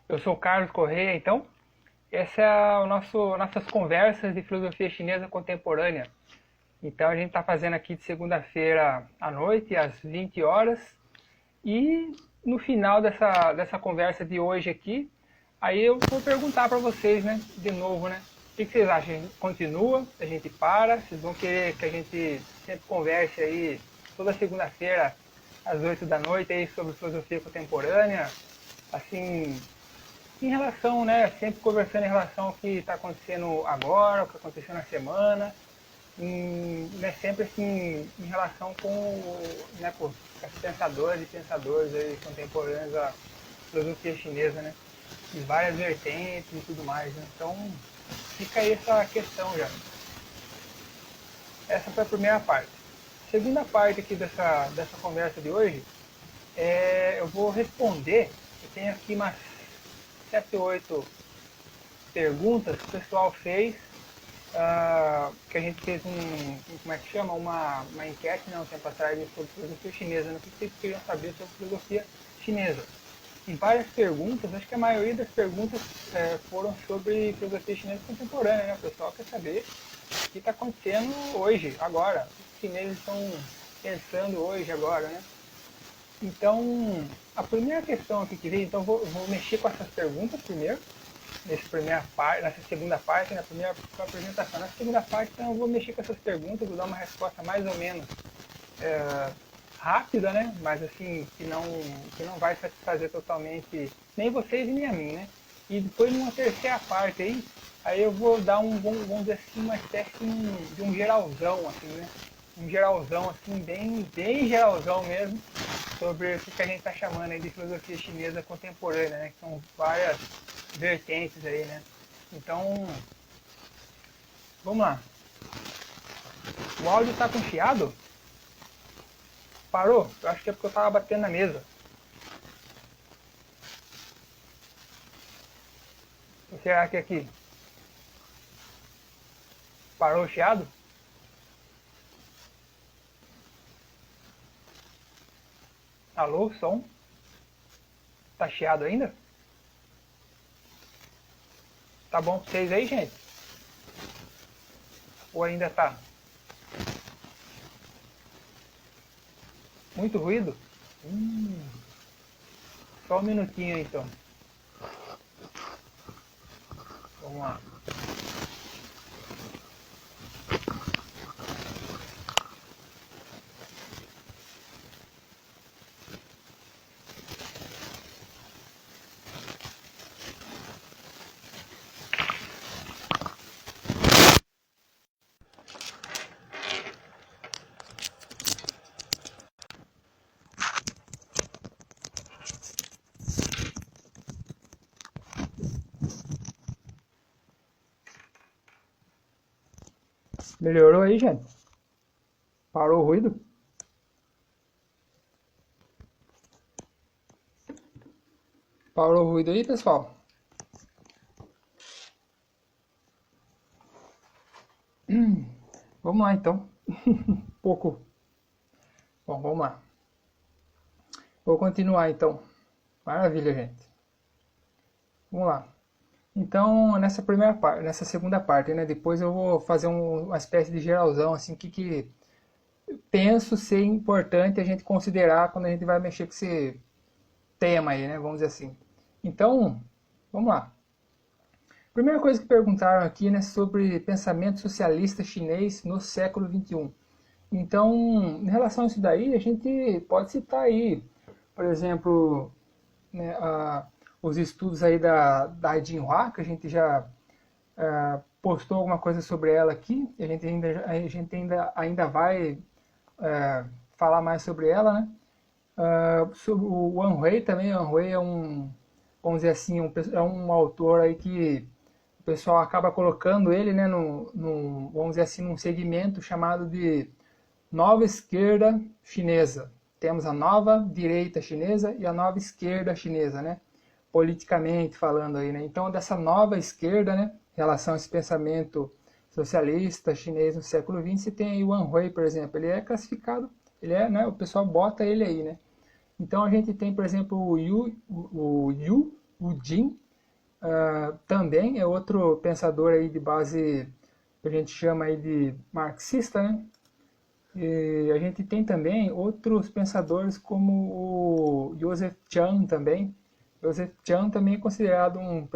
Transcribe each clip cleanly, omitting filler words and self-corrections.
Eu sou o Carlos Correia, então. Essa é nossas conversas de filosofia chinesa contemporânea. Então a gente está fazendo aqui de segunda-feira à noite, às 20 horas. E no final dessa conversa de hoje aqui, aí eu vou perguntar para vocês, né, de novo, né? O que vocês acham? A gente continua? A gente para? Vocês vão querer que a gente sempre converse aí toda segunda-feira às 8 da noite aí sobre filosofia contemporânea? Assim, em relação, né, sempre conversando em relação ao que está acontecendo agora, o que aconteceu na semana, né, sempre assim, em relação com os pensadores e pensadores aí, contemporâneos da filosofia chinesa, né, de várias vertentes e tudo mais, né? Então, fica aí essa questão já. Essa foi a primeira parte. A segunda parte aqui dessa conversa de hoje, eu vou responder, eu tenho aqui umas 7, 8 perguntas que o pessoal fez, que a gente fez como é que chama, uma enquete, né, um tempo atrás sobre filosofia chinesa, né, o que vocês queriam saber sobre filosofia chinesa. Em várias perguntas, acho que a maioria das perguntas foram sobre filosofia chinesa contemporânea, né, o pessoal quer saber o que está acontecendo hoje, agora, o que os chineses estão pensando hoje, agora, né. Então, a primeira questão aqui que veio, então vou mexer com essas perguntas primeiro, nessa segunda parte, na primeira apresentação. Na segunda parte, então, eu vou mexer com essas perguntas, vou dar uma resposta mais ou menos rápida, né? Mas assim, que não vai satisfazer totalmente nem vocês e nem a mim, né? E depois, numa terceira parte aí eu vou dar vamos dizer assim, uma espécie de um geralzão, assim, né? Um geralzão, assim, bem geralzão mesmo, sobre o que a gente está chamando aí de filosofia chinesa contemporânea, né? Que são várias vertentes aí, né? Então, vamos lá. O áudio está com chiado? Parou? Eu acho que é porque eu estava batendo na mesa. Ou será que aqui? Parou o chiado? Alô, som? Tá chiado ainda? Tá bom pra vocês aí, gente? Ou ainda tá? Muito ruído? Só um minutinho aí, então. Vamos lá. Melhorou aí, gente? Parou o ruído? Parou o ruído aí, pessoal? Vamos lá, então. Pouco. Bom, vamos lá. Vou continuar, então. Maravilha, gente. Vamos lá. Então, nessa segunda parte, né? Depois eu vou fazer uma espécie de geralzão, assim, que penso ser importante a gente considerar quando a gente vai mexer com esse tema aí, né? Vamos dizer assim. Então, vamos lá. Primeira coisa que perguntaram aqui, né, sobre pensamento socialista chinês no século XXI. Então, em relação a isso daí, a gente pode citar aí, por exemplo, né, os estudos aí da Jinhua, que a gente já postou alguma coisa sobre ela aqui, e a gente ainda vai falar mais sobre ela, né? Sobre o Wan Hui também, o Wan Hui é vamos dizer assim, é um autor aí que o pessoal acaba colocando ele, né, vamos dizer assim, num segmento chamado de nova esquerda chinesa. Temos a nova direita chinesa e a nova esquerda chinesa, né? Politicamente falando aí, né? Então, dessa nova esquerda, né, em relação a esse pensamento socialista chinês no século XX, você tem aí o Wan Hui, por exemplo, ele é classificado, né, o pessoal bota ele aí, né? Então a gente tem, por exemplo, o Yu Jin, também é outro pensador aí de base que a gente chama aí de marxista, né? E a gente tem também outros pensadores como o Joseph Chan também. Joseph Chan também é considerado um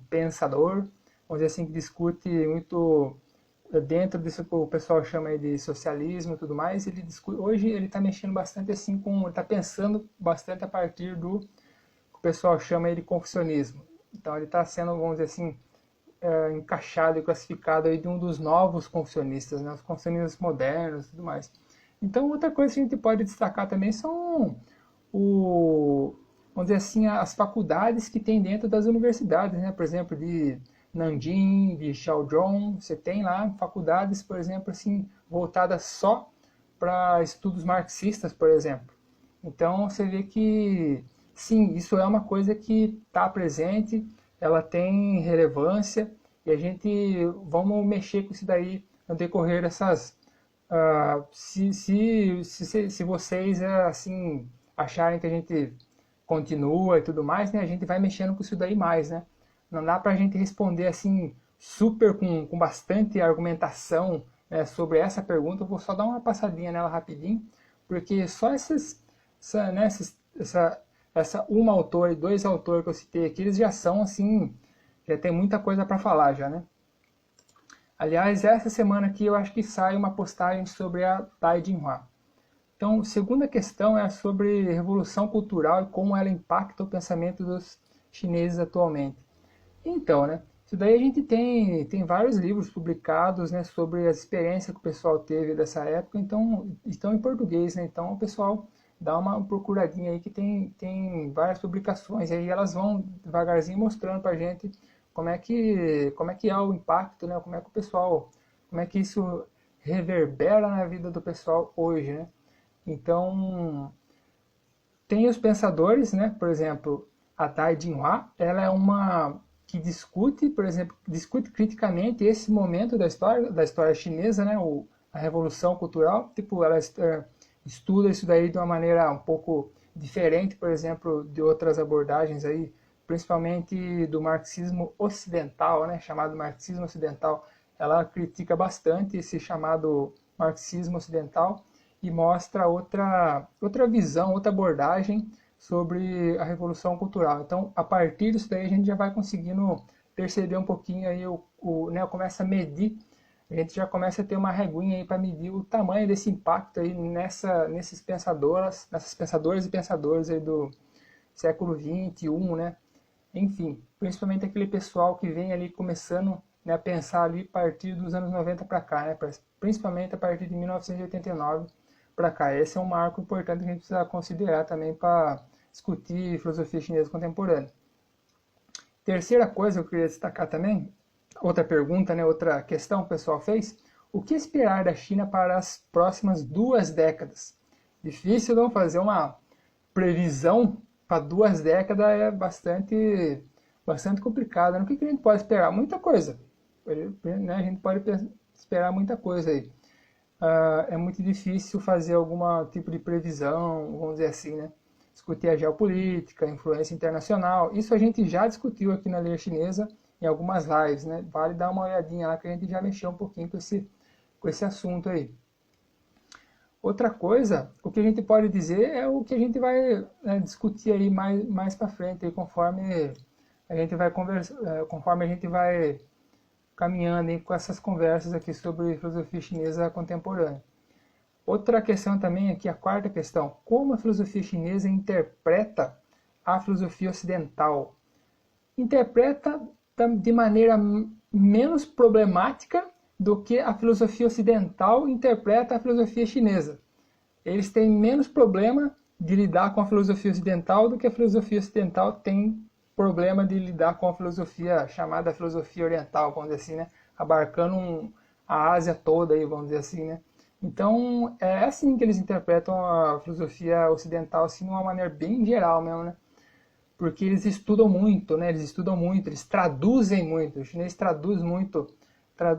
pensador, vamos dizer assim, que discute muito dentro disso que o pessoal chama aí de socialismo e tudo mais. Ele discute, hoje ele está mexendo bastante assim com, ele está pensando bastante a partir do que o pessoal chama aí de confucionismo. Então ele está sendo, vamos dizer assim, encaixado e classificado aí de um dos novos confucionistas, né, os confucionistas modernos e tudo mais. Então outra coisa que a gente pode destacar também são vamos dizer assim, as faculdades que tem dentro das universidades, né? Por exemplo, de Nanjing, de Shaozhong, você tem lá faculdades, por exemplo, assim, voltadas só para estudos marxistas, por exemplo. Então você vê que, sim, isso é uma coisa que está presente, ela tem relevância, e a gente vamos mexer com isso daí no decorrer dessas... se vocês assim acharem que a gente continua e tudo mais, né, a gente vai mexendo com isso daí mais, né? Não dá pra gente responder assim super com bastante argumentação, né, sobre essa pergunta. Eu vou só dar uma passadinha nela rapidinho, porque só essa uma autor e dois autores que eu citei aqui, eles já são assim, já tem muita coisa para falar já, né? Aliás, essa semana aqui eu acho que sai uma postagem sobre a Dai Jinhua. Então, segunda questão é sobre revolução cultural e como ela impacta o pensamento dos chineses atualmente. Então, né, isso daí a gente tem vários livros publicados, né, sobre as experiências que o pessoal teve dessa época, então estão em português, né, então o pessoal dá uma procuradinha aí que tem várias publicações, e aí elas vão devagarzinho mostrando pra gente como é que é o impacto, né, como é que isso reverbera na vida do pessoal hoje, né. Então, tem os pensadores, né? Por exemplo, a Dai Jinhua, ela é uma que discute, por exemplo, discute criticamente esse momento da história chinesa, né? A revolução cultural. Tipo, ela estuda isso daí de uma maneira um pouco diferente, por exemplo, de outras abordagens aí, principalmente do marxismo ocidental, né? Chamado marxismo ocidental. Ela critica bastante esse chamado marxismo ocidental e mostra outra visão, outra abordagem sobre a revolução cultural. Então, a partir disso daí, a gente já vai conseguindo perceber um pouquinho aí, né, começa a medir, a gente já começa a ter uma reguinha aí para medir o tamanho desse impacto aí nesses pensadores e pensadores aí do século XXI, né? Enfim, principalmente aquele pessoal que vem ali começando, né, a pensar ali a partir dos anos 90 para cá, né? Principalmente a partir de 1989 para cá. Esse é um marco importante que a gente precisa considerar também para discutir filosofia chinesa contemporânea. Terceira coisa que eu queria destacar também, outra pergunta, né, outra questão que o pessoal fez, o que esperar da China para as próximas 2 décadas? Difícil não fazer uma previsão para 2 décadas, é bastante complicado. Né? O que a gente pode esperar? Muita coisa. Né? A gente pode esperar muita coisa aí. É muito difícil fazer algum tipo de previsão, vamos dizer assim, né? Discutir a geopolítica, a influência internacional. Isso a gente já discutiu aqui na Lei Chinesa em algumas lives, né? Vale dar uma olhadinha lá que a gente já mexeu um pouquinho com esse assunto aí. Outra coisa, o que a gente pode dizer é o que a gente vai, né, discutir aí mais para frente, aí, conforme a gente vai caminhando aí com essas conversas aqui sobre filosofia chinesa contemporânea. Outra questão também aqui, a quarta questão, como a filosofia chinesa interpreta a filosofia ocidental? Interpreta de maneira menos problemática do que a filosofia ocidental interpreta a filosofia chinesa. Eles têm menos problema de lidar com a filosofia ocidental do que a filosofia ocidental tem problema de lidar com a filosofia chamada filosofia oriental, vamos dizer assim, né? Abarcando a Ásia toda, aí, vamos dizer assim, né? Então, é assim que eles interpretam a filosofia ocidental, assim, de uma maneira bem geral mesmo, né? Porque eles estudam muito, né? Eles traduzem muito. O chinês traduz muito,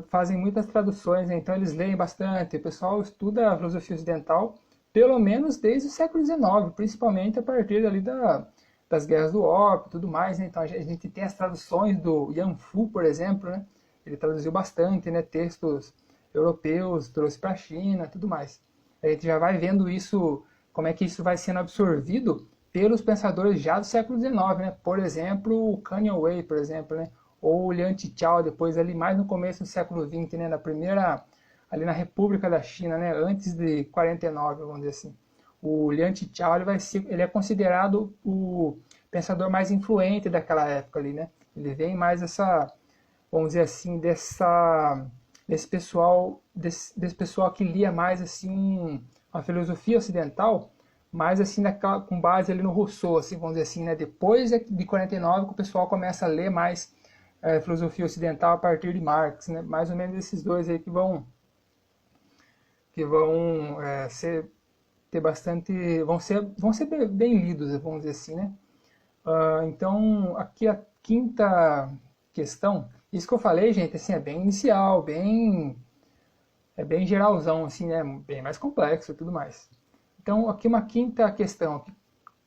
fazem muitas traduções, né? Então eles leem bastante. O pessoal estuda a filosofia ocidental, pelo menos desde o século XIX, principalmente a partir ali das guerras do ópio e tudo mais, né? Então a gente tem as traduções do Yan Fu, por exemplo, né? Ele traduziu bastante, né? Textos europeus, trouxe para a China e tudo mais. A gente já vai vendo isso, como é que isso vai sendo absorvido pelos pensadores já do século XIX, né? Por exemplo, o Kanye Wei, por exemplo, né? Ou o Liang Qichao, depois ali mais no começo do século XX, né? Na primeira, ali na República da China, né? Antes de 49, vamos dizer assim. O Liang Qichao, ele é considerado o pensador mais influente daquela época ali, né? Ele vem mais dessa, vamos dizer assim, desse pessoal que lia mais assim a filosofia ocidental, mais assim com base ali no Rousseau, assim, vamos dizer assim, né? Depois de 49 que o pessoal começa a ler mais filosofia ocidental a partir de Marx, né? Mais ou menos esses dois aí que vão ter bastante, vão ser bem lidos, vamos dizer assim, né? Então, aqui a quinta questão, isso que eu falei, gente, assim, é bem inicial, é bem geralzão, assim, né? Bem mais complexo e tudo mais. Então, aqui uma quinta questão.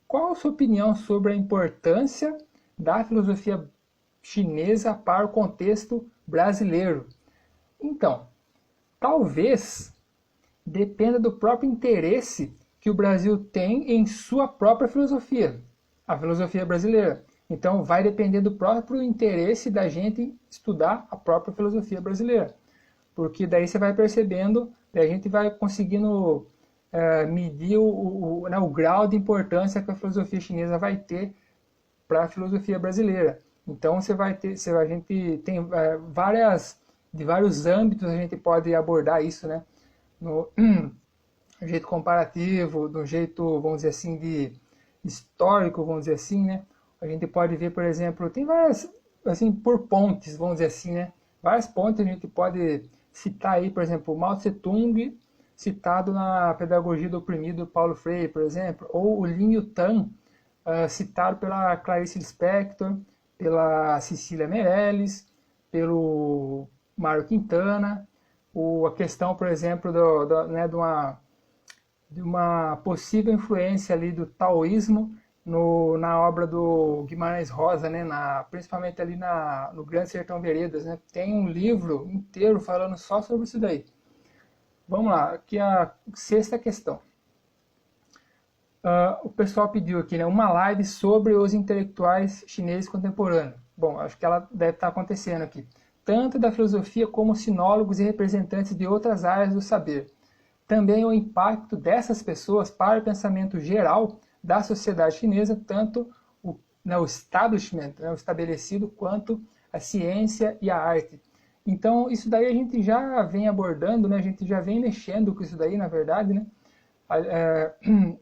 Qual a sua opinião sobre a importância da filosofia chinesa para o contexto brasileiro? Então, talvez dependa do próprio interesse que o Brasil tem em sua própria filosofia, a filosofia brasileira. Então, vai depender do próprio interesse da gente estudar a própria filosofia brasileira. Porque daí você vai percebendo, daí a gente vai conseguindo medir o grau de importância que a filosofia chinesa vai ter para a filosofia brasileira. Então, a gente tem de vários âmbitos a gente pode abordar isso, né? No jeito comparativo, do jeito, vamos dizer assim, de histórico, vamos dizer assim, né? A gente pode ver, por exemplo, tem várias, assim, por pontes, vamos dizer assim, né? Várias pontes a gente pode citar aí, por exemplo, Mao Tse-tung, citado na Pedagogia do Oprimido, Paulo Freire, por exemplo, ou o Lin Yutang, citado pela Clarice Lispector, pela Cecília Meirelles, pelo Mário Quintana, a questão, por exemplo, né, de uma possível influência ali do taoísmo na obra do Guimarães Rosa, né, principalmente ali no Grande Sertão Veredas, né, tem um livro inteiro falando só sobre isso daí. Vamos lá, aqui a sexta questão. O pessoal pediu aqui, né, uma live sobre os intelectuais chineses contemporâneos. Bom, acho que ela deve estar acontecendo aqui. Tanto da filosofia como sinólogos e representantes de outras áreas do saber. Também o impacto dessas pessoas para o pensamento geral da sociedade chinesa, tanto o establishment, né, o estabelecido, quanto a ciência e a arte. Então, isso daí a gente já vem abordando, né, a gente já vem mexendo com isso daí, na verdade, né,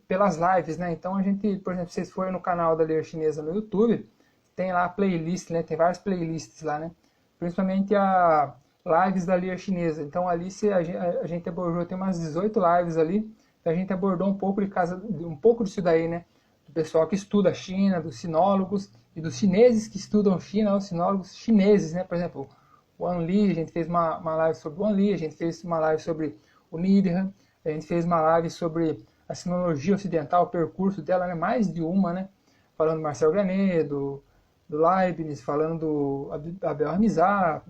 pelas lives, né? Então, a gente, por exemplo, se vocês forem no canal da Ler Chinesa no YouTube, tem lá a playlist, né, tem várias playlists lá, né, principalmente a lives da Ler Chinesa. Então ali a gente abordou, tem umas 18 lives ali, a gente abordou um pouco disso daí, né? Do pessoal que estuda a China, dos sinólogos e dos chineses que estudam China, os sinólogos chineses, né? Por exemplo, o Wan Li, a gente fez uma live sobre o Wan Li, a gente fez uma live sobre o Niederhan, a gente fez uma live sobre a sinologia ocidental, o percurso dela, né? Mais de uma, né? Falando do Marcel Granet, do Leibniz, falando do Abel Hamizar,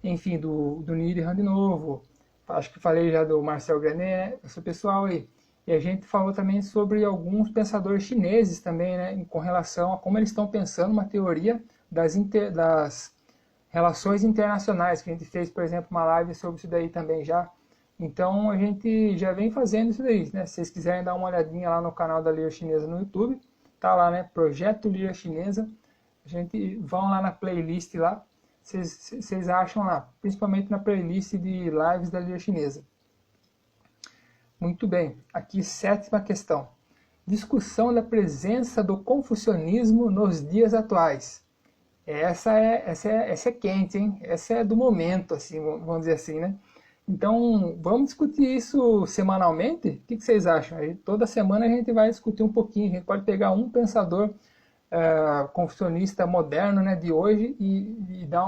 enfim, do Niederhan de novo. Acho que falei já do Marcel Granet, esse pessoal aí. E a gente falou também sobre alguns pensadores chineses também, né, com relação a como eles estão pensando uma teoria das relações internacionais, que a gente fez, por exemplo, uma live sobre isso daí também já. Então a gente já vem fazendo isso daí, né? Se vocês quiserem dar uma olhadinha lá no canal da Lira Chinesa no YouTube, tá lá, né? Projeto Lira Chinesa. A gente vão lá na playlist lá, vocês acham lá, principalmente na playlist de lives da Lira Chinesa. Muito bem, aqui sétima questão. Discussão da presença do confucionismo nos dias atuais. Essa é quente, hein? Essa é do momento, assim, vamos dizer assim, né? Então, vamos discutir isso semanalmente? O que vocês acham? Toda semana a gente vai discutir um pouquinho, a gente pode pegar um pensador confucionista moderno, né, de hoje e dar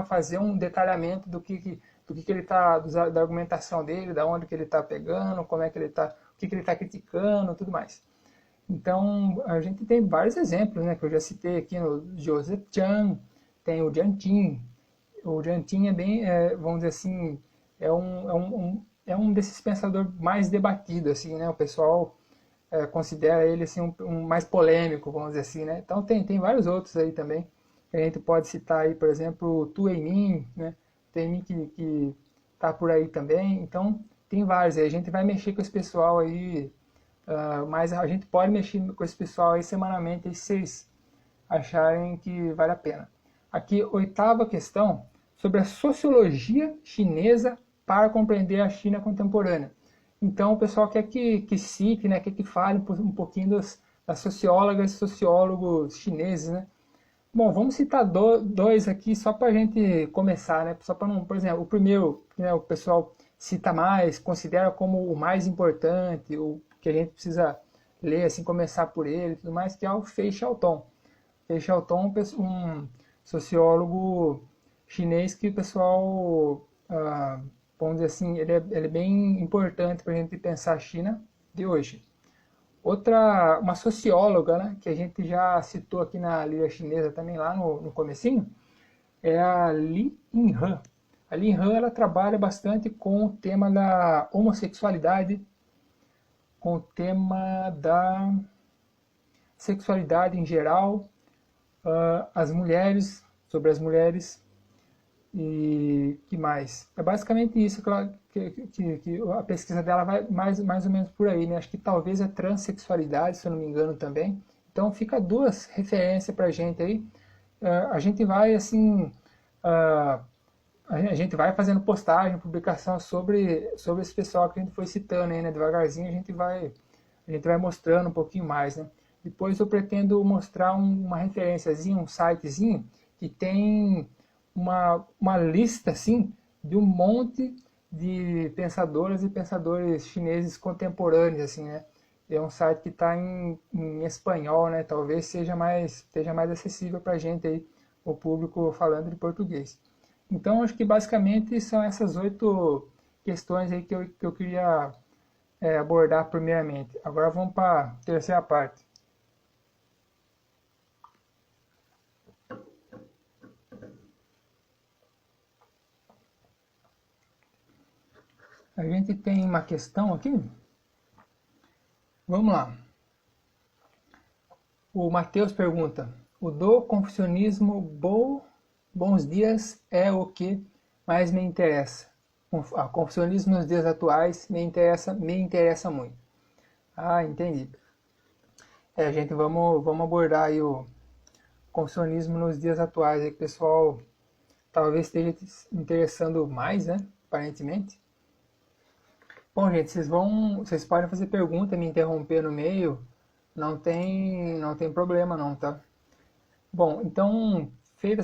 fazer um detalhamento do que ele está, da argumentação dele, da onde que ele está pegando, como é que ele está, o que ele está criticando, tudo mais. Então, a gente tem vários exemplos, né, que eu já citei aqui no Joseph Chang, tem o Jiang Qin. O Jiang Qin é bem, vamos dizer assim, é um desses pensadores mais debatidos, assim, né, o pessoal considera ele assim, um mais polêmico, vamos dizer assim, né. Então, tem vários outros aí também, a gente pode citar aí, por exemplo, o Tu Min, né, Tu Min que tá por aí também, então tem vários aí, a gente vai mexer com esse pessoal aí. Mas a gente pode mexer com esse pessoal aí semanalmente, aí, se vocês acharem que vale a pena. Aqui, oitava questão, sobre a sociologia chinesa para compreender a China contemporânea. Então, o pessoal quer que cite, né, quer que fale um pouquinho das sociólogas e sociólogos chineses, né? Bom, vamos citar dois aqui só para a gente começar, né? Só para não, por exemplo, o primeiro, né, o pessoal cita mais, considera como o mais importante, o que a gente precisa ler, assim, começar por ele, e tudo mais, que é o Fei Xiaotong. Fei Xiaotong, um sociólogo chinês que o pessoal, vamos dizer assim, ele é bem importante para a gente pensar a China de hoje. Outra, uma socióloga, né, que a gente já citou aqui na Liga Chinesa também lá no comecinho, é a Li Yinhan. A Li Yinhan, ela trabalha bastante com o tema da homossexualidade, com o tema da sexualidade em geral, as mulheres, sobre as mulheres, e que mais? É basicamente isso que a pesquisa dela vai mais ou menos por aí, né? Acho que talvez é transexualidade, se eu não me engano também. Então fica duas referências para a gente aí. A gente vai assim, a gente vai fazendo postagem, publicação sobre esse pessoal que a gente foi citando aí, né? Devagarzinho a gente vai mostrando um pouquinho mais, né? Depois eu pretendo mostrar uma referenciazinha, um sitezinho que tem uma lista assim de um monte de pensadoras e pensadores chineses contemporâneos, assim, né? É um site que está em espanhol, né? Talvez esteja mais acessível para a gente aí, o público falando de português. Então, acho que basicamente são essas 8 questões aí que eu queria abordar primeiramente. Agora vamos para a terceira parte. A gente tem uma questão aqui. Vamos lá. O Matheus pergunta: o do confucionismo bons dias é o que mais me interessa? Confucionismo nos dias atuais me interessa muito. Ah, entendi. Gente, vamos abordar aí o confucionismo nos dias atuais, aí que o pessoal talvez esteja se interessando mais, né? Aparentemente. Bom, gente, vocês podem fazer pergunta, me interromper no meio, não tem problema não, tá? Bom, então, feita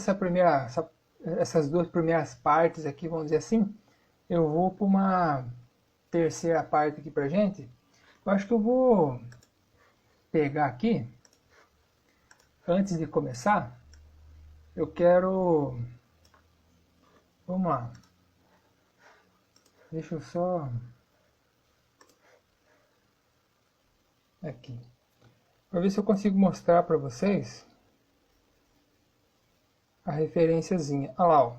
essas duas primeiras partes aqui, vamos dizer assim, eu vou para uma terceira parte aqui pra gente. Eu acho que eu vou pegar aqui, antes de começar, eu quero, vamos lá, deixa eu só, aqui, para ver se eu consigo mostrar para vocês a referenciazinha. Olha lá, ó.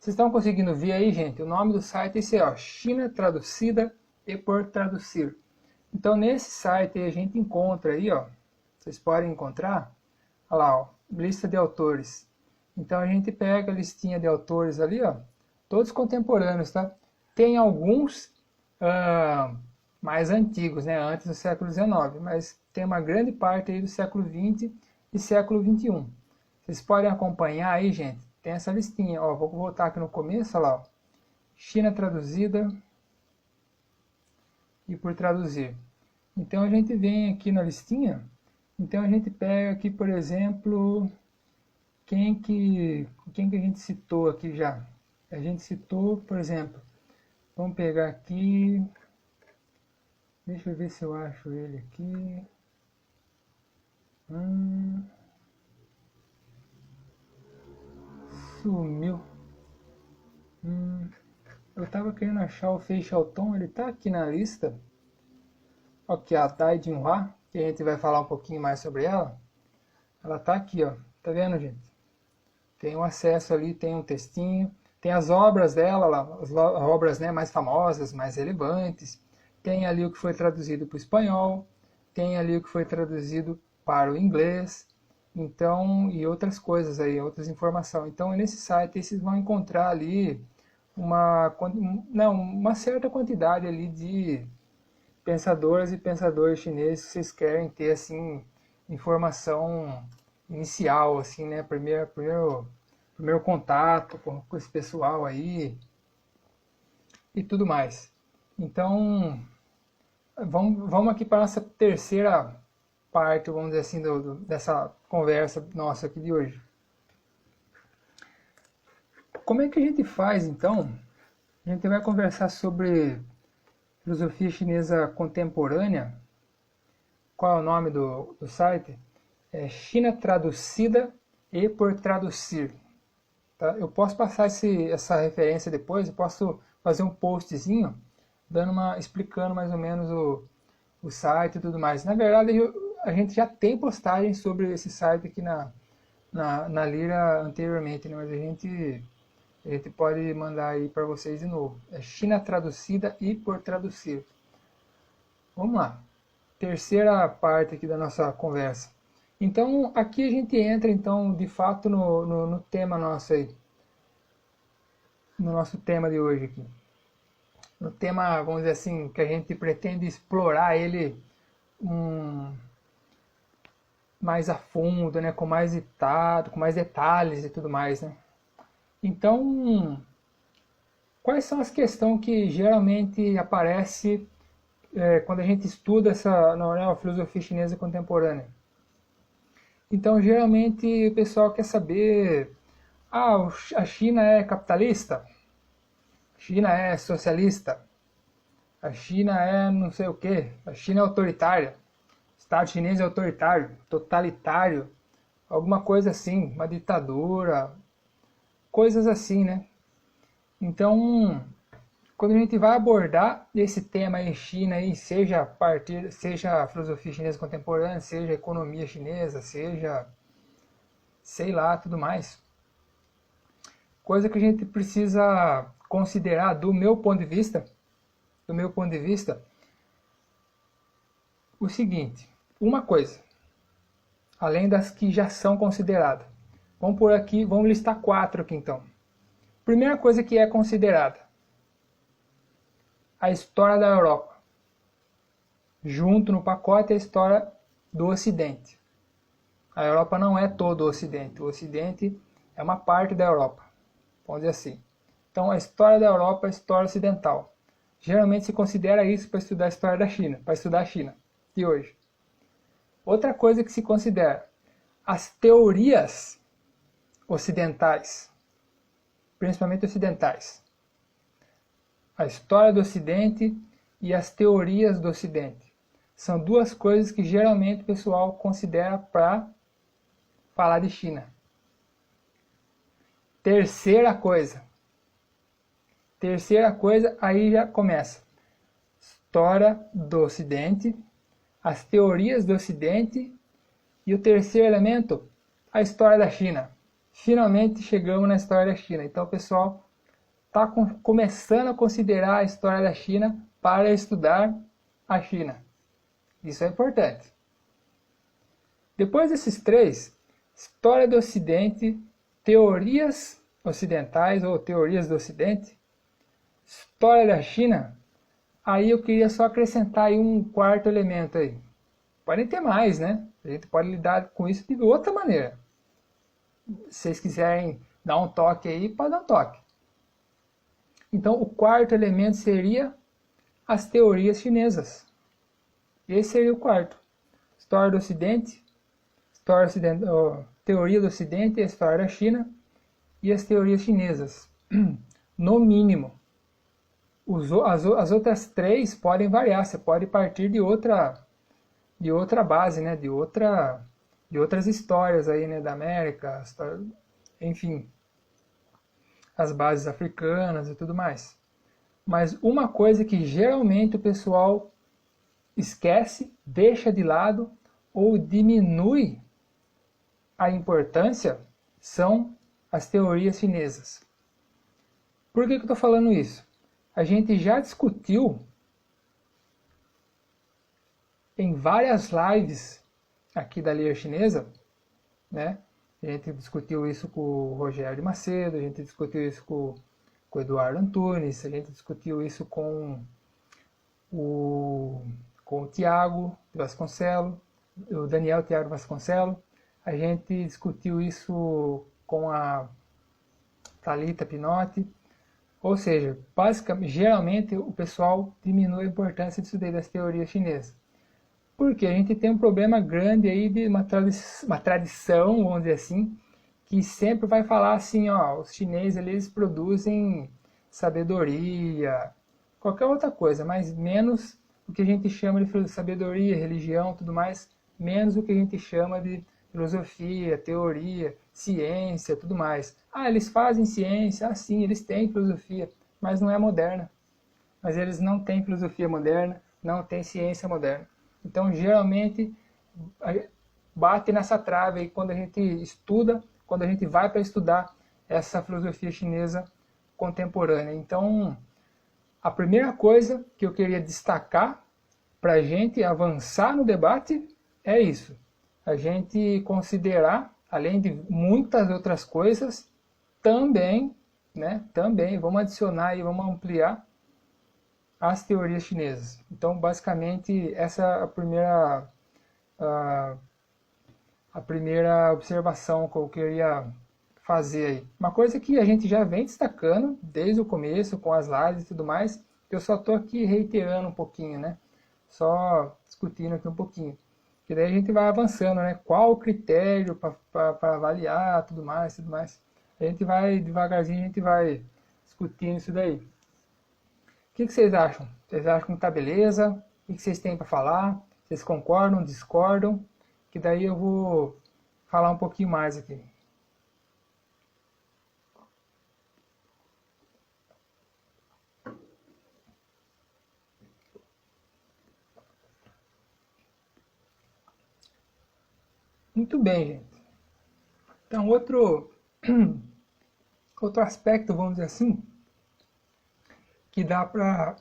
Vocês estão conseguindo ver aí, gente? O nome do site é esse, ó, China Traduzida e por Traduzir. Então, nesse site a gente encontra aí, ó, vocês podem encontrar, olha lá, ó, lista de autores. Então, a gente pega a listinha de autores ali, ó, todos contemporâneos, tá? Tem alguns mais antigos, né, antes do século XIX, mas tem uma grande parte aí do século XX e século XXI. Vocês podem acompanhar aí, gente, tem essa listinha, ó, vou voltar aqui no começo, olha lá, ó, China Traduzida e por traduzir. Então a gente vem aqui na listinha, então a gente pega aqui, por exemplo, quem que a gente citou aqui já? A gente citou, por exemplo, vamos pegar aqui, deixa eu ver se eu acho ele aqui. Sumiu. Eu estava querendo achar o Fei Xiaotong, ele está aqui na lista. Aqui, a Dai Jinhua, que a gente vai falar um pouquinho mais sobre ela, ela tá aqui, ó. Tá vendo, gente? Tem um acesso ali, tem um textinho, tem as obras dela, as obras, né, mais famosas, mais relevantes. Tem ali o que foi traduzido para o espanhol, tem ali o que foi traduzido para o inglês, então, e outras coisas aí, outras informações. Então, nesse site vocês vão encontrar ali uma certa quantidade ali de pensadoras e pensadores chineses que vocês querem ter assim informação inicial, assim, né? Primeiro contato com esse pessoal aí e tudo mais. Então, vamos aqui para a nossa terceira parte, vamos dizer assim, dessa conversa nossa aqui de hoje. Como é que a gente faz, então? A gente vai conversar sobre filosofia chinesa contemporânea. Qual é o nome do site? É China Traducida e por Traduzir. Tá? Eu posso passar essa referência depois, eu posso fazer um postzinho explicando mais ou menos o site e tudo mais. Na verdade, a gente já tem postagem sobre esse site aqui na Lira anteriormente, né? Mas a gente pode mandar aí para vocês de novo. É China Traducida e por Traduzir. Vamos lá. Terceira parte aqui da nossa conversa. Então, aqui a gente entra, então, de fato, no tema nosso aí. No nosso tema de hoje aqui. No tema, vamos dizer assim, que a gente pretende explorar ele mais a fundo, né? Com mais detalhes e tudo mais, né? Então, quais são as questões que geralmente aparecem quando a gente estuda a filosofia chinesa contemporânea? Então, geralmente, o pessoal quer saber, a China é capitalista? A China é socialista? A China é não sei o que? A China é autoritária? O Estado chinês é autoritário, totalitário, alguma coisa assim, uma ditadura, coisas assim, né? Então, quando a gente vai abordar esse tema em China, aí, seja a filosofia chinesa contemporânea, seja a economia chinesa, seja, sei lá, tudo mais, coisa que a gente precisa considerar do meu ponto de vista, o seguinte, uma coisa, além das que já são consideradas. Vamos listar 4 aqui então. Primeira coisa que é considerada, a história da Europa. Junto no pacote a história do Ocidente. A Europa não é todo o Ocidente. O Ocidente é uma parte da Europa. Vamos dizer assim. Então a história da Europa é a história ocidental. Geralmente se considera isso para estudar a história da China, para estudar a China de hoje. Outra coisa que se considera, as teorias ocidentais, principalmente ocidentais. A história do Ocidente e as teorias do Ocidente. São duas coisas que geralmente o pessoal considera para falar de China. Terceira coisa, aí já começa. História do Ocidente, as teorias do Ocidente e o terceiro elemento, a história da China. Finalmente chegamos na história da China. Então o pessoal está começando a considerar a história da China para estudar a China. Isso é importante. Depois desses 3, história do Ocidente, teorias ocidentais ou teorias do Ocidente, história da China, aí eu queria só acrescentar aí um 4º elemento aí. Podem ter mais, né? A gente pode lidar com isso de outra maneira. Se vocês quiserem dar um toque aí, pode dar um toque. Então, o 4º elemento seria as teorias chinesas. Esse seria o 4º. História do Ocidente, teoria do Ocidente, a história da China e as teorias chinesas. No mínimo. As outras 3 podem variar. Você pode partir de outra base, né? de outras histórias aí, né? Da América, enfim, as bases africanas e tudo mais. Mas uma coisa que geralmente o pessoal esquece, deixa de lado ou diminui a importância são as teorias chinesas. Por que eu estou falando isso? A gente já discutiu em várias lives aqui da Liga Chinesa, né? A gente discutiu isso com o Rogério de Macedo, a gente discutiu isso com o Eduardo Antunes, a gente discutiu isso com o Tiago Vasconcelos, o Daniel Tiago Vasconcelos, a gente discutiu isso com a Thalita Pinotti, ou seja, basicamente, geralmente o pessoal diminui a importância disso daí das teorias chinesas. Porque a gente tem um problema grande aí de uma tradição, vamos dizer assim, que sempre vai falar assim, ó, os chineses eles produzem sabedoria, qualquer outra coisa, mas menos o que a gente chama de sabedoria, religião, tudo mais, menos o que a gente chama de filosofia, teoria, ciência, tudo mais. Ah, eles fazem ciência, ah sim, eles têm filosofia, mas não é moderna. Mas eles não têm filosofia moderna, não têm ciência moderna. Então, geralmente, bate nessa trave aí quando a gente estuda, quando a gente vai para estudar essa filosofia chinesa contemporânea. Então, a primeira coisa que eu queria destacar para a gente avançar no debate é isso. A gente considerar, além de muitas outras coisas, também, vamos adicionar e vamos ampliar as teorias chinesas. Então, basicamente, essa é a primeira observação que eu queria fazer aí. Uma coisa que a gente já vem destacando desde o começo, com as lives e tudo mais, que eu só estou aqui reiterando um pouquinho, né? Só discutindo aqui um pouquinho. E daí a gente vai avançando, né? Qual o critério para avaliar, tudo mais, tudo mais. A gente vai, devagarzinho, a gente vai discutindo isso daí. O que vocês acham? Vocês acham que tá beleza? O que vocês têm para falar? Vocês concordam, discordam? Que daí eu vou falar um pouquinho mais aqui. Muito bem, gente. Então, outro aspecto, vamos dizer assim, que dá para...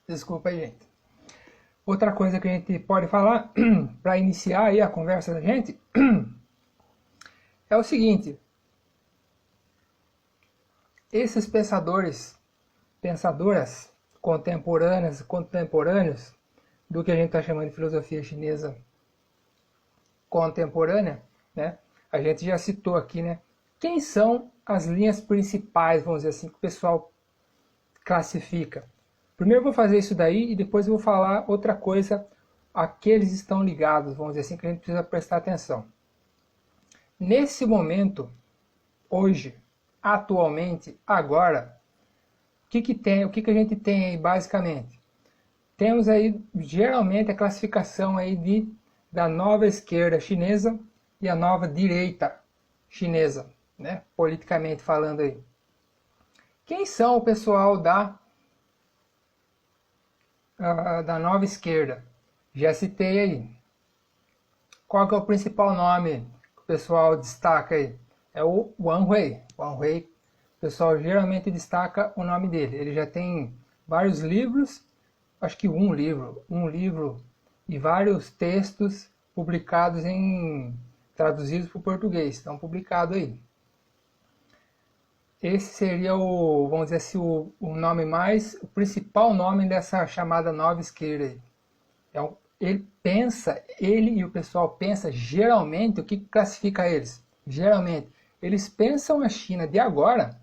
Desculpa aí, gente. Outra coisa que a gente pode falar para iniciar aí a conversa da gente é o seguinte: esses pensadoras contemporâneos do que a gente está chamando de filosofia chinesa contemporânea, né? A gente já citou aqui, né? Quem são as linhas principais, vamos dizer assim, que o pessoal classifica? Primeiro eu vou fazer isso daí e depois eu vou falar outra coisa a que eles estão ligados, vamos dizer assim, que a gente precisa prestar atenção. Nesse momento, hoje, atualmente, agora, o que a gente tem aí basicamente? Temos aí geralmente a classificação aí da nova esquerda chinesa e a nova direita chinesa, né? Politicamente falando aí. Quem são o pessoal da nova esquerda? Já citei aí. Qual que é o principal nome que o pessoal destaca aí? É o Wang Hui. Wang Hui, o pessoal geralmente destaca o nome dele. Ele já tem vários livros, acho que um livro e vários textos publicados traduzidos para o português, estão publicados aí. Esse seria vamos dizer assim, o principal nome dessa chamada nova esquerda aí. Ele e o pessoal pensa geralmente, o que classifica eles? Geralmente, eles pensam a China de agora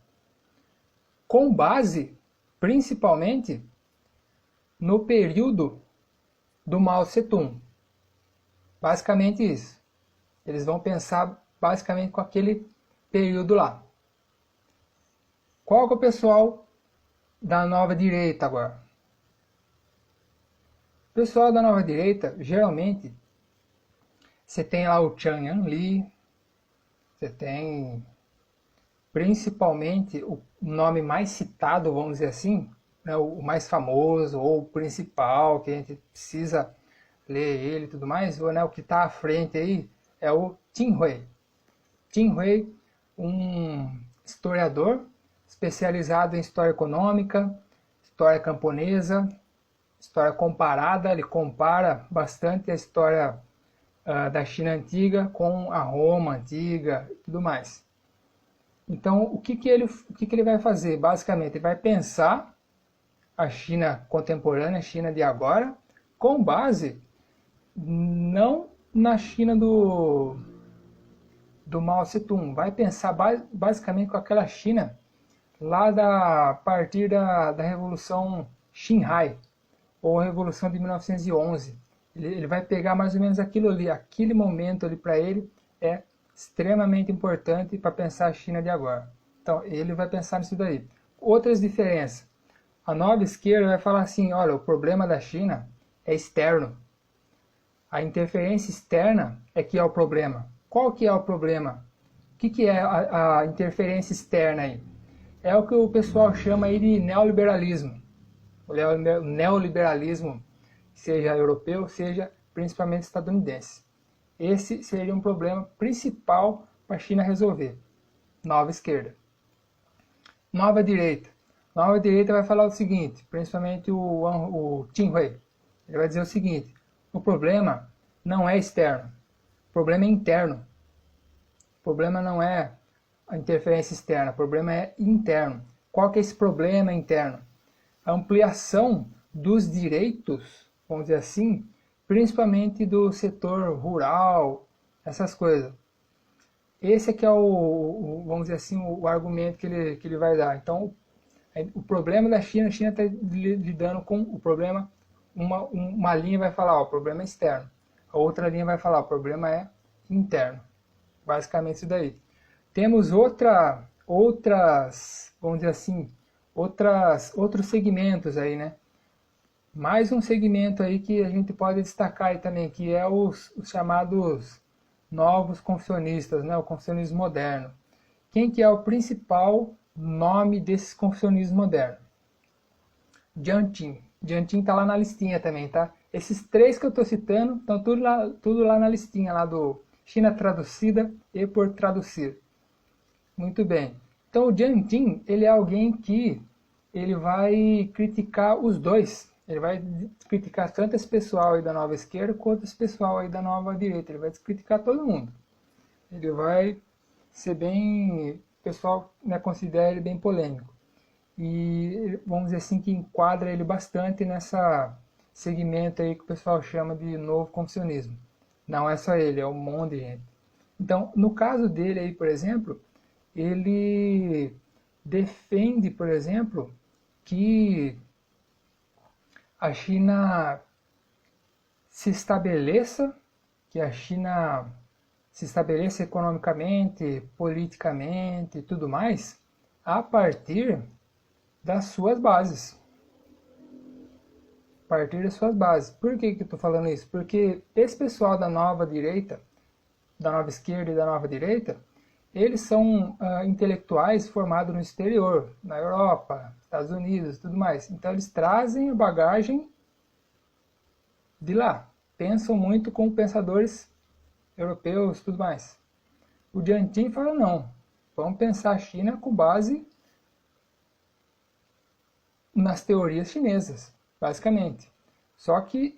com base, principalmente, no período do Mao Tse-tung. Basicamente isso. Eles vão pensar basicamente com aquele período lá. Qual que é o pessoal da nova direita agora? O pessoal da nova direita, geralmente, você tem lá o Zhang Yanli, você tem principalmente o nome mais citado, vamos dizer assim, né, o mais famoso ou o principal, que a gente precisa ler ele e tudo mais, né, o que está à frente aí é o Qin Hui. Qin Hui, um historiador especializado em história econômica, história camponesa, história comparada. Ele compara bastante a história da China antiga com a Roma antiga e tudo mais. Então, o que ele vai fazer? Basicamente, ele vai pensar a China contemporânea, a China de agora, com base não na China do Mao Tse-tung, vai pensar basicamente com aquela China lá a partir da Revolução Xinhai, ou a Revolução de 1911. Ele vai pegar mais ou menos aquilo ali, aquele momento ali para ele é extremamente importante para pensar a China de agora. Então, ele vai pensar nisso daí. Outras diferenças. A nova esquerda vai falar assim, olha, o problema da China é externo. A interferência externa é que é o problema. Qual que é o problema? O que é a interferência externa aí? É o que o pessoal chama aí de neoliberalismo. O neoliberalismo, seja europeu, seja principalmente estadunidense. Esse seria um problema principal para a China resolver. Nova esquerda. Nova direita. Nova direita vai falar o seguinte, principalmente o Qin Hui. Ele vai dizer o seguinte, o problema não é externo, o problema é interno. O problema não é a interferência externa, o problema é interno. Qual que é esse problema interno? A ampliação dos direitos, vamos dizer assim, principalmente do setor rural, essas coisas. Esse é que é vamos dizer assim, o argumento que ele vai dar. Então, o problema da China, a China está lidando com o problema, uma linha vai falar, o problema é externo. A outra linha vai falar, o problema é interno. Basicamente isso daí. Temos outras, vamos dizer assim, outros segmentos aí, né? Mais um segmento aí que a gente pode destacar aí também, que é os chamados novos confucionistas, né? O confucionismo moderno. Quem que é o principal nome desses confucionismo moderno? Jiang. Jiang está lá na listinha também, tá? Esses três que eu estou citando estão tudo lá na listinha, lá do China Traduzida e por Traduzir. Muito bem. Então o Jiang, ele é alguém que ele vai criticar os dois. Ele vai criticar tanto esse pessoal aí da nova esquerda quanto esse pessoal aí da nova direita. Ele vai criticar todo mundo. Ele vai ser bem... O pessoal, né, considera ele bem polêmico. E vamos dizer assim que enquadra ele bastante nessa segmento aí que o pessoal chama de novo confucionismo. Não é só ele, é um monte de gente. Então, no caso dele aí, por exemplo, ele defende, por exemplo, que a China se estabeleça, economicamente, politicamente e tudo mais, a partir das suas bases. A partir das suas bases. Por que eu estou falando isso? Porque esse pessoal da nova direita, da nova esquerda e da nova direita, eles são intelectuais formados no exterior, na Europa, Estados Unidos e tudo mais. Então eles trazem a bagagem de lá. Pensam muito com pensadores europeus e tudo mais. O Jiang fala, não, vamos pensar a China com base nas teorias chinesas, basicamente. Só que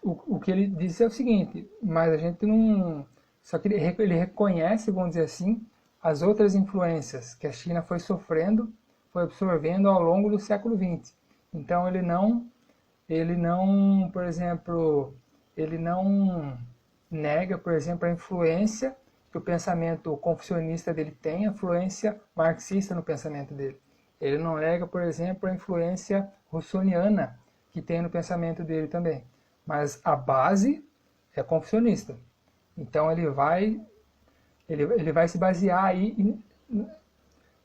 o que ele disse é o seguinte, mas a gente não... Só que ele reconhece, vamos dizer assim, as outras influências que a China foi sofrendo, foi absorvendo ao longo do século XX. Então ele não, por exemplo, ele não nega, por exemplo, a influência que o pensamento confucionista dele tem, a influência marxista no pensamento dele. Ele não nega, por exemplo, a influência russoniana que tem no pensamento dele também. Mas a base é confucionista. Então ele vai se basear aí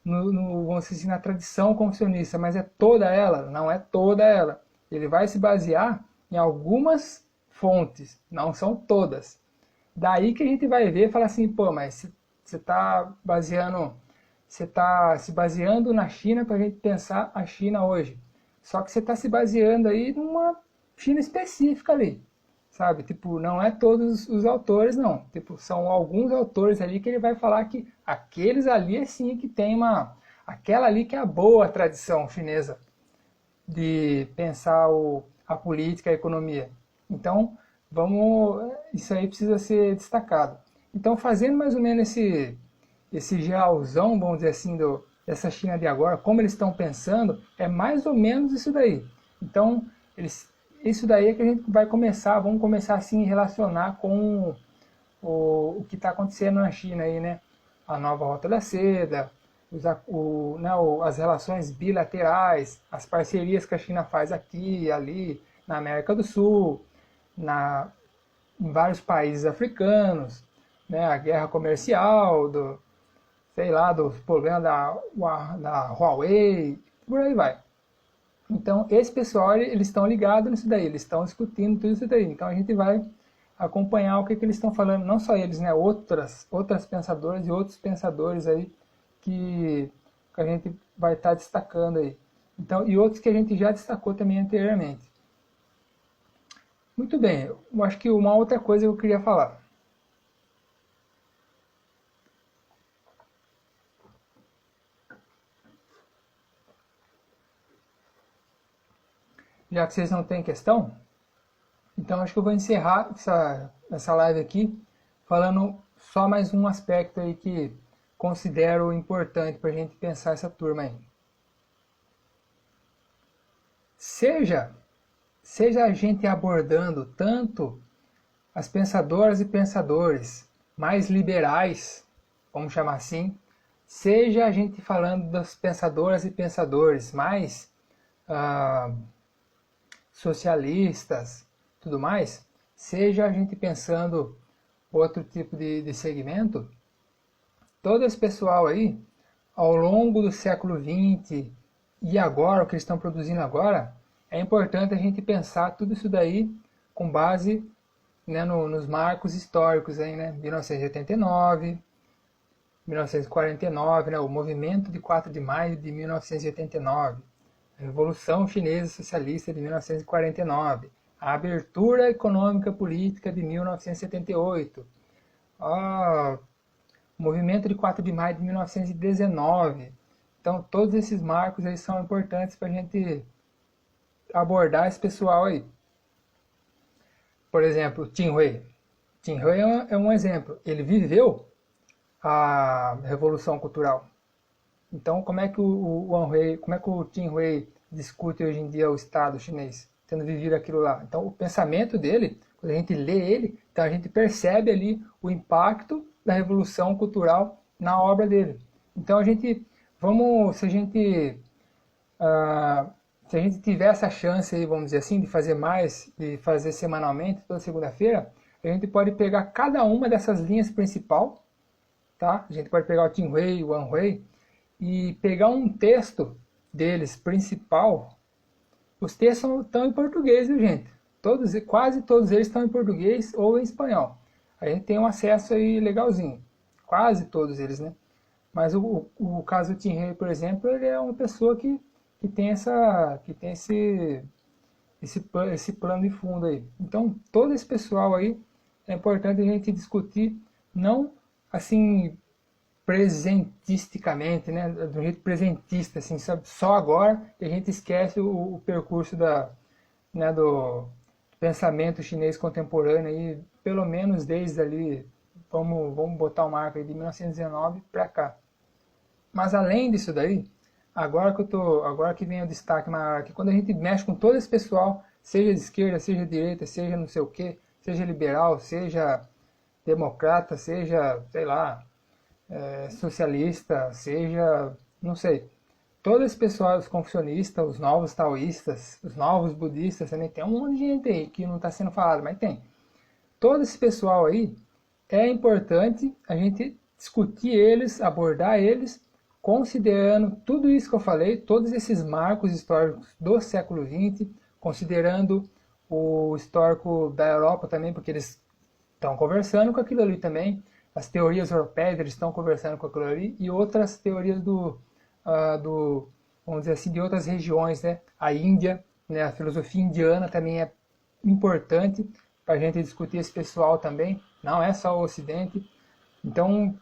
vamos dizer assim, na tradição confucionista, mas é toda ela? Não é toda ela. Ele vai se basear em algumas fontes, não são todas. Daí que a gente vai ver e falar assim, pô, mas você está se baseando na China para a gente pensar a China hoje. Só que você está se baseando aí numa China específica ali, sabe? Tipo, não é todos os autores, não. Tipo, são alguns autores ali que ele vai falar que aqueles ali é sim que tem aquela ali que é a boa tradição chinesa de pensar a política, a economia. Então, isso aí precisa ser destacado. Então, fazendo mais ou menos esse geralzão, vamos dizer assim, dessa China de agora, como eles estão pensando, é mais ou menos isso daí. Então, isso daí é que a gente vamos começar assim a relacionar com o que está acontecendo na China aí, né? A nova Rota da Seda, as relações bilaterais, as parcerias que a China faz aqui e ali, na América do Sul, em vários países africanos, né? A guerra comercial, sei lá, dos problemas da Huawei, por aí vai. Então, esse pessoal, eles estão ligados nisso daí, eles estão discutindo tudo isso daí. Então, a gente vai acompanhar o que eles estão falando, não só eles, né, outras pensadoras e outros pensadores aí que a gente vai estar destacando aí. Então, e outros que a gente já destacou também anteriormente. Muito bem, eu acho que uma outra coisa que eu queria falar. Já que vocês não têm questão, então acho que eu vou encerrar essa live aqui falando só mais um aspecto aí que considero importante para a gente pensar essa turma aí. Seja a gente abordando tanto as pensadoras e pensadores mais liberais, vamos chamar assim, seja a gente falando das pensadoras e pensadores mais socialistas, tudo mais, seja a gente pensando outro tipo de segmento, todo esse pessoal aí, ao longo do século XX e agora, o que eles estão produzindo agora, é importante a gente pensar tudo isso daí com base, né, nos marcos históricos aí, né, 1989, 1949, né, o movimento de 4 de maio de 1989, a Revolução Chinesa Socialista de 1949, a abertura econômica política de 1978, o movimento de 4 de maio de 1919. Então, todos esses marcos aí são importantes para a gente abordar esse pessoal aí. Por exemplo, Qin Hui. Qin Hui é um exemplo. Ele viveu a Revolução Cultural. Então, como é que o Qin Hui discute hoje em dia o Estado chinês, tendo vivido aquilo lá? Então, o pensamento dele, quando a gente lê ele, então a gente percebe ali o impacto da Revolução Cultural na obra dele. Então, se a gente tiver essa chance aí, vamos dizer assim, de fazer mais, de fazer semanalmente, toda segunda-feira, a gente pode pegar cada uma dessas linhas principal, tá? A gente pode pegar o Qin Hui, o Wang Hui, e pegar um texto deles principal. Os textos estão em português, viu, gente? Quase todos eles estão em português ou em espanhol. A gente tem um acesso aí legalzinho. Quase todos eles, né? Mas o caso do Qin Hui, por exemplo, ele é uma pessoa que tem esse plano de fundo aí. Então, todo esse pessoal aí é importante a gente discutir, não assim presentisticamente, né, de um jeito presentista, assim, sabe? Só agora que a gente esquece o percurso do pensamento chinês contemporâneo aí, pelo menos desde ali, vamos botar o marco aí de 1919 para cá. Mas além disso daí, agora que vem o destaque maior, que quando a gente mexe com todo esse pessoal, seja de esquerda, seja de direita, seja não sei o que, seja liberal, seja democrata, seja, sei lá, socialista, seja, não sei, todo esse pessoal, os confucionistas, os novos taoístas, os novos budistas, também tem um monte de gente aí que não está sendo falado, mas tem. Todo esse pessoal aí, é importante a gente discutir eles, abordar eles, considerando tudo isso que eu falei, todos esses marcos históricos do século XX, considerando o histórico da Europa também, porque eles estão conversando com aquilo ali também, as teorias europeias eles estão conversando com aquilo ali, e outras teorias vamos dizer assim, de outras regiões, né? A Índia, né? A filosofia indiana também é importante para a gente discutir esse pessoal também, não é só o Ocidente. Então,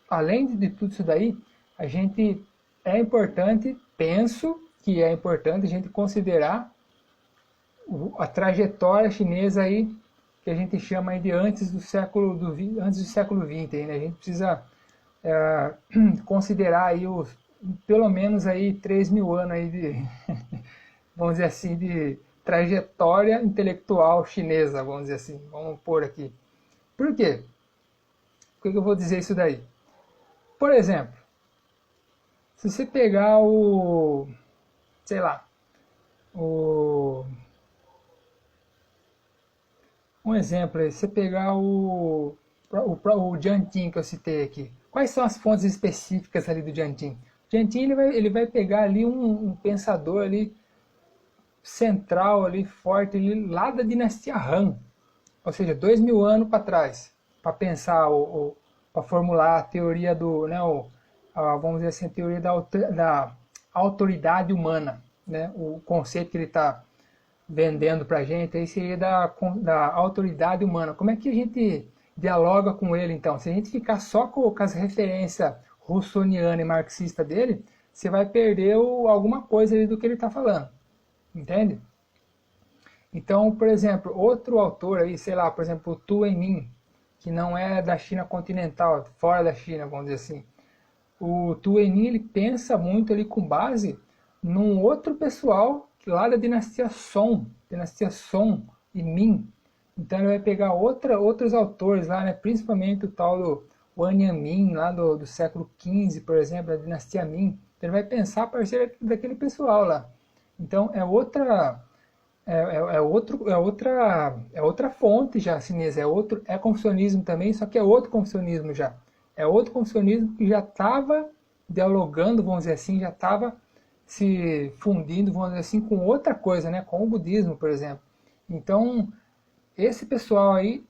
além de tudo isso daí, a gente é importante, penso que é importante a gente considerar a trajetória chinesa aí, que a gente chama aí de antes do século XX, né? A gente precisa considerar aí pelo menos aí 3.000 anos aí de, vamos dizer assim, de trajetória intelectual chinesa, vamos dizer assim, vamos pôr aqui. Por quê? Por que eu vou dizer isso daí? Por exemplo, se você pegar sei lá, um exemplo aí, se você pegar o Jianqing que eu citei aqui, quais são as fontes específicas ali do Jianqing? O Jianqing ele vai pegar ali um pensador ali central ali, forte ali, lá da dinastia Han, ou seja, 2.000 anos para trás, para pensar, para formular a teoria né, vamos dizer assim, a teoria da autoridade humana, né, o conceito que ele está vendendo para a gente, aí seria da autoridade humana. Como é que a gente dialoga com ele, então? Se a gente ficar só com as referências russoniana e marxista dele, você vai perder alguma coisa ali do que ele está falando, entende? Então, por exemplo, outro autor aí, sei lá, por exemplo, o Tu Eming, que não é da China continental, fora da China, vamos dizer assim. O Tu Eming, ele pensa muito ali com base num outro pessoal lá da dinastia Song e Ming. Então ele vai pegar outros autores lá, né, principalmente o tal do Wang Yamin, lá do século XV, por exemplo, da dinastia Ming. Então ele vai pensar a partir daquele pessoal lá. Então é outra outra fonte já chinesa, é confucionismo também, só que é outro confucionismo já. É outro confucionismo que já estava dialogando, vamos dizer assim, já estava se fundindo, vamos dizer assim, com outra coisa, né, com o budismo, por exemplo. Então, esse pessoal aí,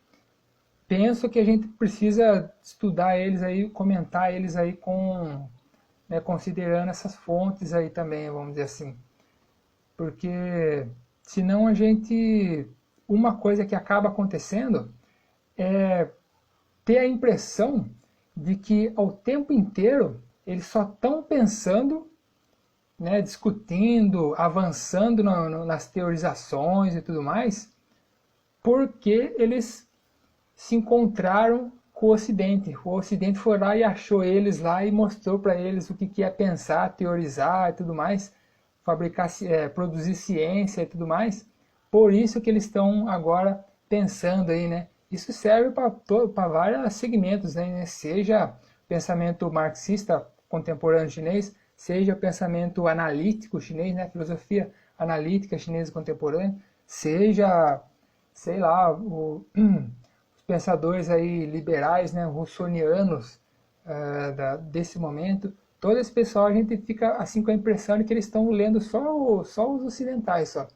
penso que a gente precisa estudar eles aí, comentar eles aí né, considerando essas fontes aí também, vamos dizer assim. Porque senão uma coisa que acaba acontecendo é ter a impressão de que ao tempo inteiro eles só estão pensando, né, discutindo, avançando nas teorizações e tudo mais, porque eles se encontraram com o Ocidente. O Ocidente foi lá e achou eles lá e mostrou para eles o que é pensar, teorizar e tudo mais, produzir ciência e tudo mais. Por isso que eles estão agora pensando aí, né? Isso serve para vários segmentos, né? Seja pensamento marxista contemporâneo chinês, seja pensamento analítico chinês, né? Filosofia analítica chinesa contemporânea, seja, sei lá, os pensadores aí liberais, né? Russonianos desse momento. Todo esse pessoal a gente fica assim com a impressão de que eles estão lendo só os ocidentais só.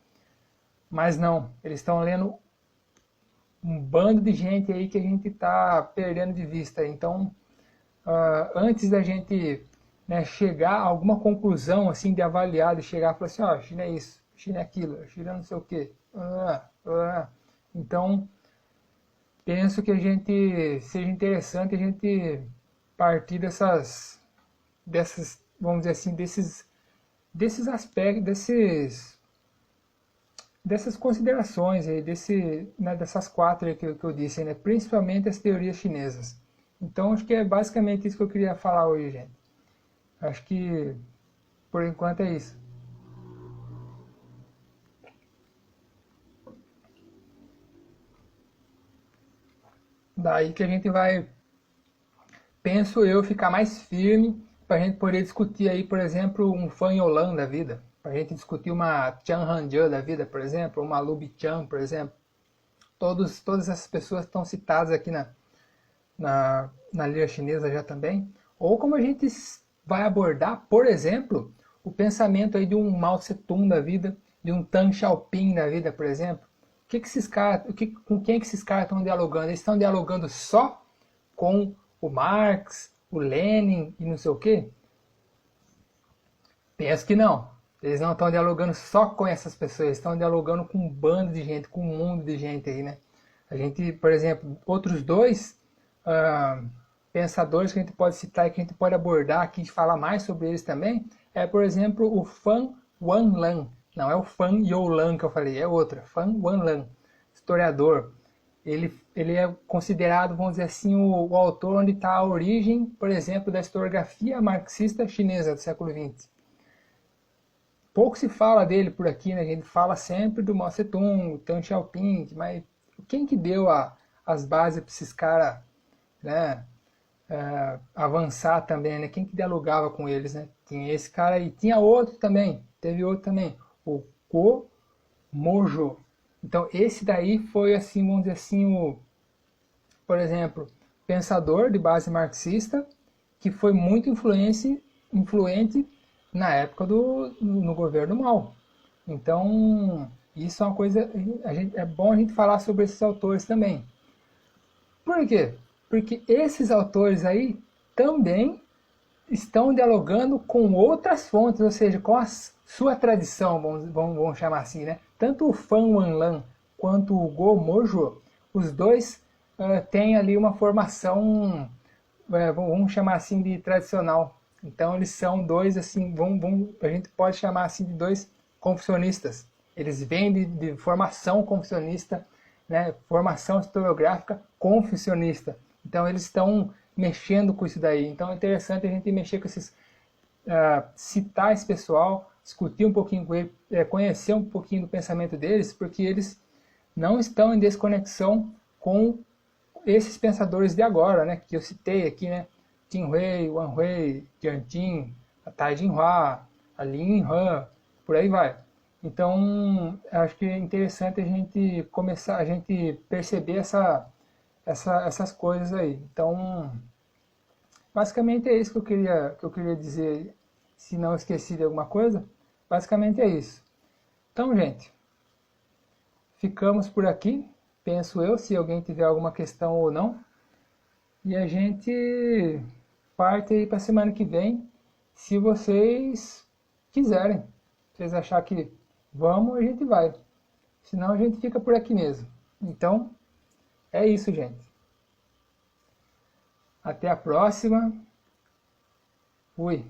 Mas não, eles estão lendo um bando de gente aí que a gente está perdendo de vista. Então, antes da gente, né, chegar a alguma conclusão assim de avaliar, de chegar e falar assim, ó, China é isso, China é aquilo, China não sei o quê. Então, penso que a gente seja interessante a gente partir dessas, vamos dizer assim, desses aspectos, dessas considerações aí, né, dessas quatro aí que eu disse, né, principalmente as teorias chinesas. Então acho que é basicamente isso que eu queria falar hoje, gente. Acho que por enquanto é isso. Daí que a gente vai, penso eu, ficar mais firme para a gente poder discutir aí, por exemplo, um Fan Yolan da vida, para a gente discutir uma Chan Hanjiu da vida, por exemplo, uma Lu Bichan, por exemplo. Todas essas pessoas estão citadas aqui na língua chinesa já também. Ou como a gente vai abordar, por exemplo, o pensamento aí de um Mao Tse-tung da vida, de um Deng Xiaoping da vida, por exemplo. Com quem que esses caras estão dialogando? Eles estão dialogando só com o Marx, o Lenin e não sei o quê? Penso que não. Eles não estão dialogando só com essas pessoas, eles estão dialogando com um bando de gente, com um mundo de gente aí, né? A gente, por exemplo, outros dois pensadores que a gente pode citar e que a gente pode abordar aqui e falar mais sobre eles também, é, por exemplo, o Fan Wanlan. Não é o Fan Youlan que eu falei, é outra. Fan Wanlan, historiador. Ele é considerado, vamos dizer assim, o autor onde está a origem, por exemplo, da historiografia marxista chinesa do século XX. Pouco se fala dele por aqui, né? A gente fala sempre do Mao Tse-tung, Deng Xiaoping, mas quem que deu as bases para esses caras, né, avançar também, né? Quem que dialogava com eles, né? Tinha esse cara aí, tinha outro também, teve outro também, o Go Mojo. Então esse daí foi assim, vamos dizer assim, por exemplo, pensador de base marxista que foi muito influente na época no governo Mao. Então isso é uma coisa, é bom a gente falar sobre esses autores também. Por quê? Porque esses autores aí também estão dialogando com outras fontes, ou seja, com a sua tradição, vamos chamar assim, né? Tanto o Fan Wanlan quanto o Go Mojo, os dois têm ali uma formação, vamos chamar assim, de tradicional. Então eles são dois, assim, a gente pode chamar assim de dois confucionistas. Eles vêm de formação confucionista, né? Formação historiográfica confucionista. Então eles estão mexendo com isso daí. Então é interessante a gente mexer com esses, citar esse pessoal, discutir um pouquinho com ele, conhecer um pouquinho do pensamento deles, porque eles não estão em desconexão com esses pensadores de agora, né? Que eu citei aqui, né? Qin Hui, Wang Hui, Jiang Jin, a Tai Jinhua, a Lin Han, por aí vai. Então, acho que é interessante a gente começar, a gente perceber essas coisas aí. Então, basicamente é isso que eu queria dizer, se não esqueci de alguma coisa. Basicamente é isso. Então, gente, ficamos por aqui, penso eu, se alguém tiver alguma questão ou não. E a gente parte aí para a semana que vem, se vocês quiserem. Se vocês acharem que vamos, a gente vai. Senão a gente fica por aqui mesmo. Então, é isso, gente. Até a próxima. Fui.